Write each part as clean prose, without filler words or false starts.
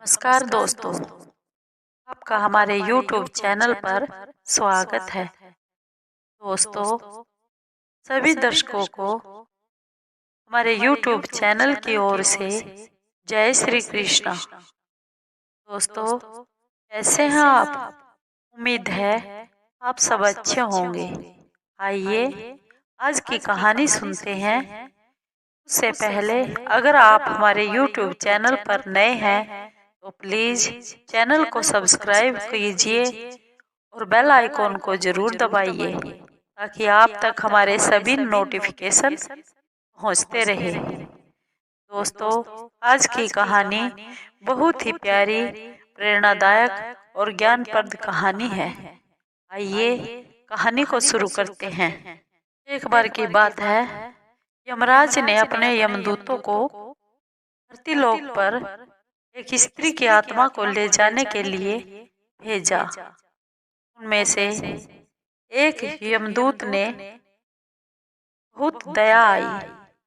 नमस्कार दोस्तों, आपका हमारे YouTube चैनल पर स्वागत है। दोस्तों, सभी दर्शकों को हमारे YouTube चैनल की ओर से जय श्री कृष्णा। दोस्तों, कैसे हैं आप? उम्मीद है आप सब अच्छे होंगे। आइए आज की कहानी सुनते हैं। उससे पहले अगर आप हमारे YouTube चैनल पर नए हैं तो प्लीज चैनल को सब्सक्राइब कीजिए और बेल आइकॉन को जरूर दबाइए ताकि आप तक हमारे सभी नोटिफिकेशन पहुंचते रहे। दोस्तों, आज की कहानी बहुत ही प्यारी, प्रेरणादायक और ज्ञानप्रद कहानी है। आइए कहानी को शुरू करते हैं। एक बार की बात है, यमराज ने अपने यमदूतों को धरती लोक पर एक स्त्री की आत्मा को ले जाने के लिए भेजा। उनमें से एक यमदूत ने बहुत दया आई,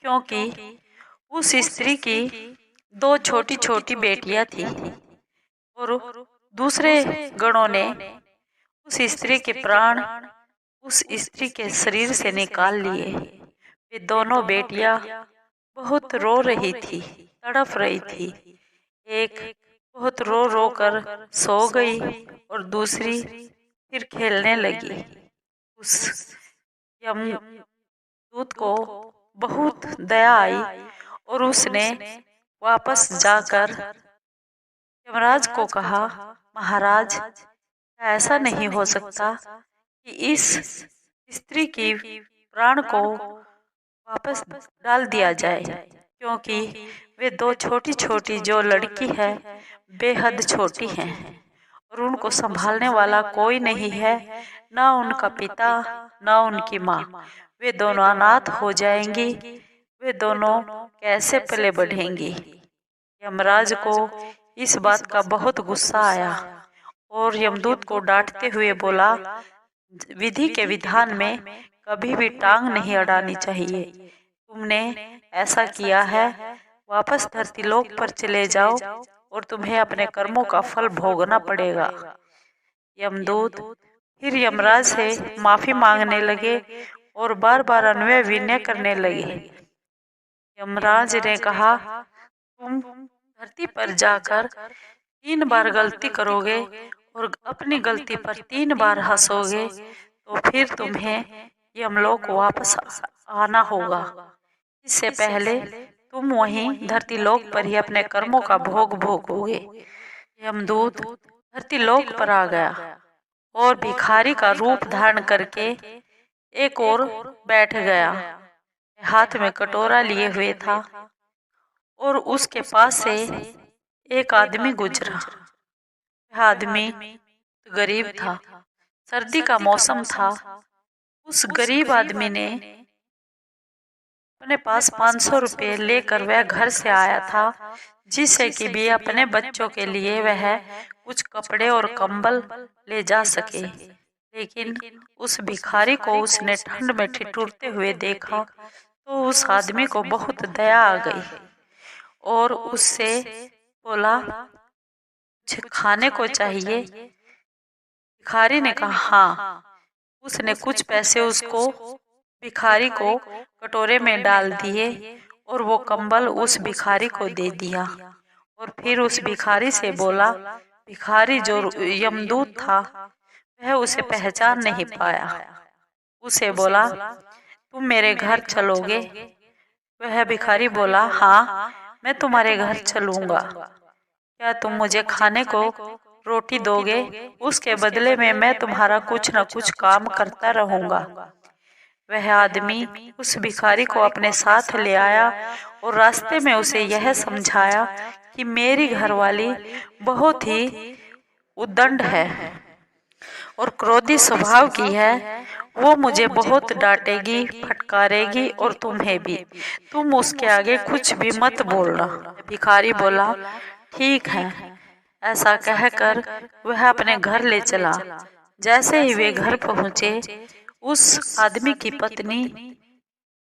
क्योंकि उस स्त्री की दो छोटी छोटी बेटियां थी और दूसरे गणों ने उस स्त्री के प्राण उस स्त्री के शरीर से निकाल लिए। वे दोनों बेटियां बहुत रो रही थी, तड़प रही थी। एक बहुत रो रो कर सो गई और दूसरी फिर खेलने लगी। उस यमदूत को बहुत दया आई और उसने वापस जाकर यमराज को कहा, महाराज, ऐसा नहीं हो सकता कि इस स्त्री की प्राण को वापस डाल दिया जाए, क्योंकि वे दो छोटी छोटी जो लड़की है बेहद छोटी हैं और उनको संभालने वाला कोई नहीं है, ना उनका पिता ना उनकी माँ। वे दोनों अनाथ हो जाएंगी। वे दोनों कैसे पले बढ़ेंगी। यमराज को इस बात का बहुत गुस्सा आया और यमदूत को डांटते हुए बोला, विधि के विधान में कभी भी टांग नहीं अड़ानी चाहिए। तुमने ऐसा किया है, वापस धरती लोक पर चले जाओ और तुम्हें अपने कर्मों का फल भोगना पड़ेगा। यमदूत फिर यमराज से माफी मांगने लगे और बार बार अन्वय विनय करने लगे। यमराज ने कहा, तुम धरती पर जाकर 3 बार गलती करोगे और अपनी गलती पर 3 बार हंसोगे तो फिर तुम्हें यमलोक वापस आना होगा। इससे पहले तुम वहीं धरती लोक पर ही अपने कर्मों का भोग भोगोगे। यमदूत धरती लोक पर आ गया और भिखारी का रूप धारण करके एक और बैठ गया। हाथ में कटोरा लिए हुए था और उसके पास से एक आदमी गुजरा। यह आदमी गरीब था, सर्दी का मौसम था। उस गरीब आदमी ने अपने पास 500 रुपये लेकर वह घर से आया था, जिससे कि भी अपने बच्चों के लिए वह कुछ कपड़े और कंबल ले जा सके। लेकिन उस भिखारी को उसने ठंड में ठिठुरते हुए देखा तो उस आदमी को बहुत दया आ गई और उससे बोला, मुझे खाने को चाहिए। भिखारी ने कहा हाँ। उसने कुछ पैसे उसको भिखारी को कटोरे में डाल दिए और वो कंबल उस भिखारी को दे दिया और फिर उस भिखारी से बोला। भिखारी जो यमदूत था वह उसे पहचान नहीं पाया। उसे बोला, तुम मेरे घर चलोगे? वह भिखारी बोला, हाँ, मैं तुम्हारे घर चलूंगा। क्या तुम मुझे खाने को रोटी दोगे? उसके बदले में मैं तुम्हारा कुछ न कुछ काम करता रहूंगा। वह आदमी उस भिखारी को अपने साथ ले आया और रास्ते में उसे यह समझाया कि मेरी घरवाली बहुत ही उद्दंड है और क्रोधी स्वभाव की है। वो मुझे बहुत डांटेगी, फटकारेगी और तुम्हें भी। तुम उसके आगे कुछ भी मत बोलना। भिखारी बोला, ठीक है। ऐसा कहकर वह अपने घर ले चला। जैसे ही वे घर पहुंचे, उस आदमी की पत्नी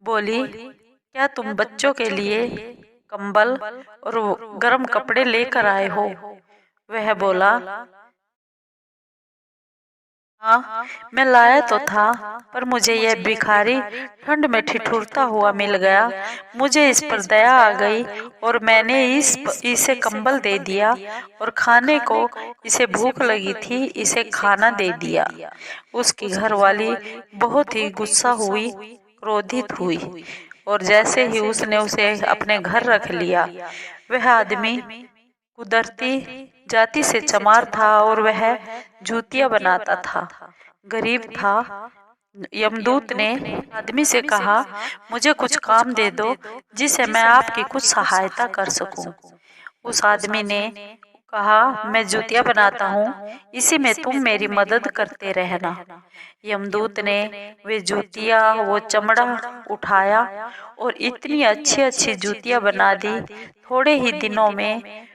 बोली, क्या तुम बच्चों के लिए कंबल और गर्म कपड़े लेकर आए हो? वह बोला, हाँ मैं लाया तो था, पर मुझे यह भिखारी ठंड में ठिठुरता हुआ मिल गया। मुझे इस पर दया आ गई और मैंने इसे कंबल दे दिया और खाने को, इसे भूख लगी थी, इसे खाना दे दिया। उसकी घरवाली बहुत ही गुस्सा हुई, क्रोधित हुई, और जैसे ही उसने उसे अपने घर रख लिया, वह आदमी कुदरती जाति से चमार था और वह जूतियां बनाता था, गरीब था। यमदूत ने आदमी से कहा, मुझे कुछ काम दे दो जिससे मैं आपकी कुछ सहायता कर सकूं। उस आदमी ने कहा, मैं जूतियां बनाता हूँ, इसी में तुम मेरी मदद करते रहना। यमदूत ने वे जूतियां, वो चमड़ा उठाया और इतनी अच्छी अच्छी जूतियां बना दी। थोड़े ही दिनों में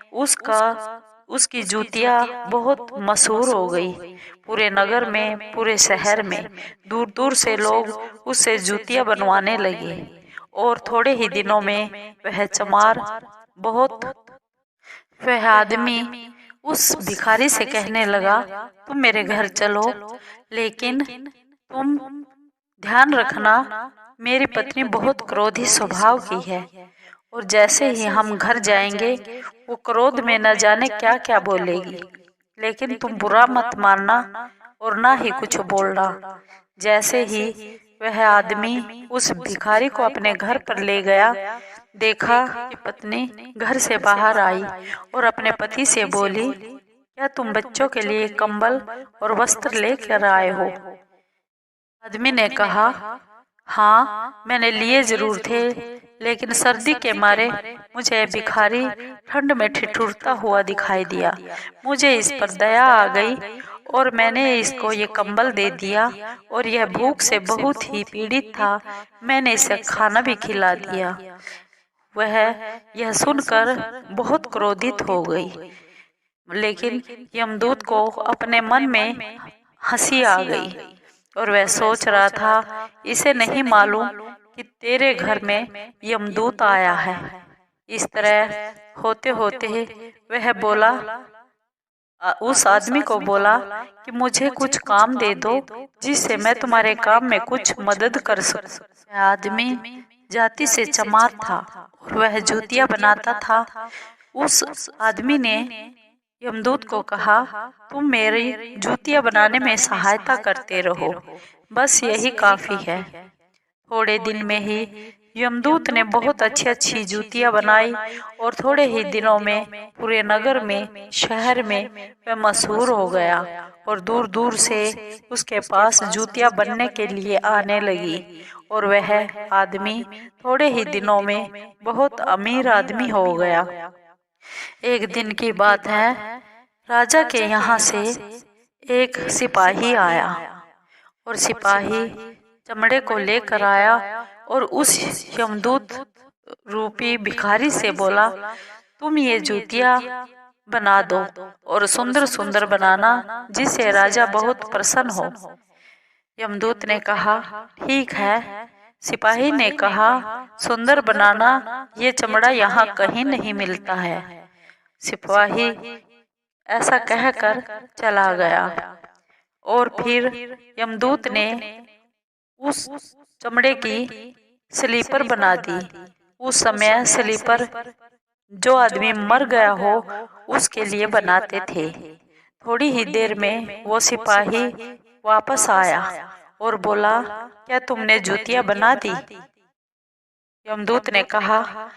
उसकी जूतियां बहुत मशहूर हो गई। पूरे नगर में, पूरे शहर में दूर दूर से लोग उससे जूतियां बनवाने लगे और थोड़े ही दिनों में वह चमार बहुत वह आदमी उस भिखारी से कहने लगा, तुम मेरे घर चलो, लेकिन तुम ध्यान रखना, मेरी पत्नी बहुत क्रोधी स्वभाव की है और जैसे ही हम घर जाएंगे वो क्रोध में न जाने क्या क्या बोलेगी, लेकिन तुम बुरा मत मानना और ना ही कुछ बोलना। जैसे ही वह आदमी उस भिखारी को अपने घर पर ले गया, देखा कि पत्नी घर से बाहर आई और अपने पति से बोली, क्या तुम बच्चों के लिए कंबल और वस्त्र लेकर आए हो? आदमी ने कहा, हाँ मैंने लिए जरूर थे, लेकिन सर्दी के मारे मुझे भिखारी ठंड में ठिठुरता हुआ दिखाई दिया। मुझे इस पर दया आ गई और मैंने इसको ये कंबल दे दिया और यह भूख से बहुत ही पीड़ित था, मैंने इसे खाना भी खिला दिया। वह यह सुनकर बहुत क्रोधित हो गई, लेकिन यमदूत को अपने मन में हंसी आ गई और वह सोच रहा था, इसे नहीं मालूम कि तेरे घर में यमदूत आया है। इस तरह होते होते वह बोला, उस आदमी को बोला कि मुझे कुछ काम दे दो जिससे मैं तुम्हारे काम में कुछ मदद कर सकूं। आदमी जाति से चमार था और वह जूतियां बनाता था। उस आदमी ने यमदूत को कहा, तुम मेरी जूतियां बनाने में सहायता करते रहो, बस यही काफी है। थोड़े दिन में ही यमदूत ने बहुत अच्छी अच्छी जूतियां बनाई और थोड़े ही दिनों में पूरे नगर में, शहर में वह मशहूर हो गया और दूर दूर से उसके पास जूतियां बनने के लिए आने लगी और वह आदमी थोड़े ही दिनों में बहुत अमीर आदमी हो गया। एक दिन की बात है, राजा के यहाँ से एक सिपाही आया और सिपाही चमड़े को लेकर आया और उस यमदूत रूपी भिखारी से बोला, तुम ये जूतियां बना दो और सुंदर सुंदर बनाना जिससे राजा बहुत प्रसन्न हो। यमदूत ने कहा, ठीक है। सिपाही ने कहा, सुंदर बनाना, ये चमड़ा यहाँ कहीं नहीं मिलता है। सिपाही ऐसा कहकर चला गया और फिर यमदूत ने उस चमड़े की स्लीपर बना दी। उस समय स्लीपर जो आदमी मर गया हो उसके लिए बनाते थे। थोड़ी ही देर में वो सिपाही वापस आया और बोला, क्या तुमने जूतियां बना दी? यमदूत ने कहा,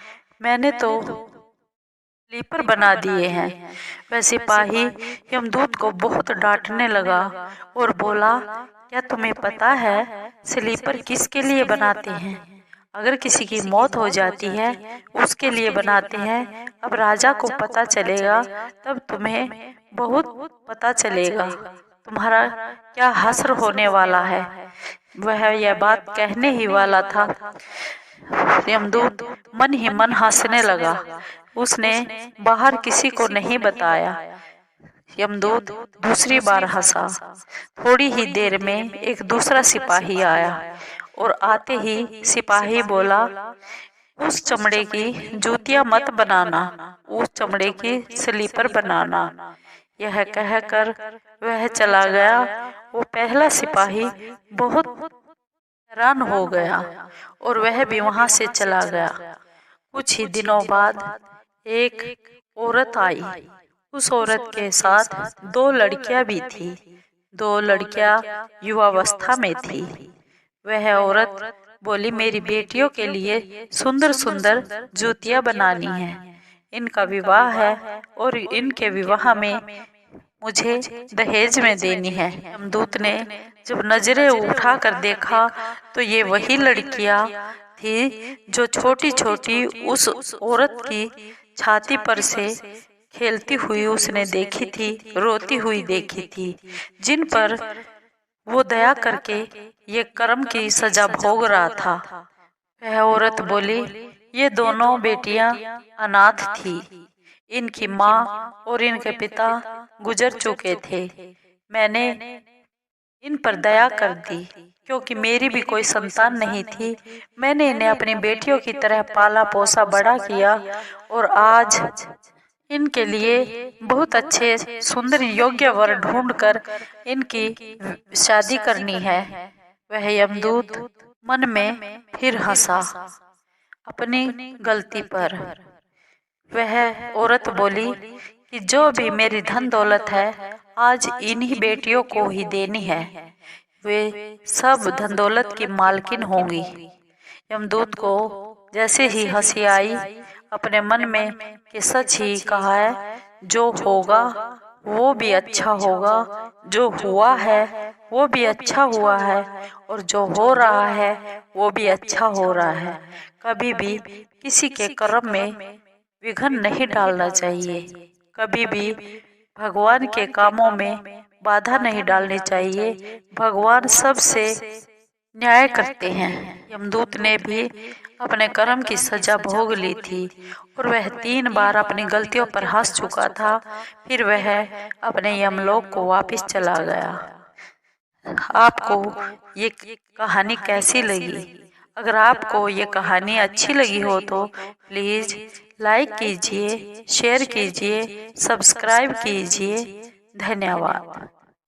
मैंने तो स्लीपर बना दिए हैं। वह सिपाही यमदूत को बहुत डांटने लगा और बोला, क्या तुम्हें पता है स्लीपर किसके लिए बनाते हैं? अगर किसी की मौत हो जाती है उसके लिए बनाते हैं। अब राजा को पता चलेगा तब तुम्हें बहुत पता चलेगा तुम्हारा क्या हश्र होने वाला है। वह यह बात कहने ही वाला था, यमदूत मन ही मन हंसने लगा। उसने बाहर किसी को नहीं बताया। यमदूत दूसरी बार हंसा। थोड़ी ही देर में एक दूसरा सिपाही आया और आते ही सिपाही बोला, उस चमड़े की जूतियां मत बनाना, उस चमड़े की स्लीपर बनाना। यह कहकर वह चला गया। वो पहला सिपाही बहुत हैरान हो गया और वह भी वहां से चला गया। कुछ ही दिनों बाद एक औरत आई। उस औरत के साथ 2 लड़कियां भी थी। 2 लड़कियां युवावस्था में थी। वह औरत बोली, मेरी बेटियों के लिए सुंदर सुंदर जूतियां बनानी है। इनका विवाह है और इनके विवाह में मुझे दहेज में देनी है। यमदूत ने जब नजरें उठाकर देखा तो ये वही लड़कियां थी जो छोटी छोटी उस औरत की छाती पर से खेलती हुई उसने देखी थी, रोती हुई देखी थी, जिन पर वो दया करके ये कर्म की सजा भोग रहा था। वह औरत बोली, ये दोनों बेटियां अनाथ थी। इनकी माँ और इनके पिता गुजर चुके थे। मैंने इन पर दया कर दी क्योंकि मेरी भी कोई संतान नहीं थी। मैंने इन्हें अपनी बेटियों की तरह पाला पोसा बड़ा किया और आज इनके लिए बहुत अच्छे सुंदर योग्य वर ढूंढकर इनकी शादी करनी है। वह यमदूत मन में फिर हंसा अपनी गलती पर। वह औरत बोली कि जो भी मेरी धन दौलत है आज इन्हीं बेटियों को ही देनी है। वे सब धन दौलत की मालकिन होंगी। यमदूत को जैसे ही हंसी आई अपने मन में कि सच ही कहा है, जो होगा वो भी अच्छा होगा, जो हुआ है वो भी अच्छा हुआ है और जो हो रहा है वो भी अच्छा हो रहा है। कभी भी किसी के कर्म में विघ्न नहीं डालना चाहिए। कभी भी भगवान के कामों में बाधा नहीं डालनी चाहिए। भगवान सबसे न्याय करते हैं। यमदूत ने भी अपने कर्म की सजा भोग ली थी और वह 3 बार अपनी गलतियों पर हंस चुका था। फिर वह अपने यमलोक को वापस चला गया। आपको ये कहानी कैसी लगी? अगर आपको ये कहानी अच्छी लगी हो तो प्लीज लाइक कीजिए, शेयर कीजिए, सब्सक्राइब कीजिए। धन्यवाद।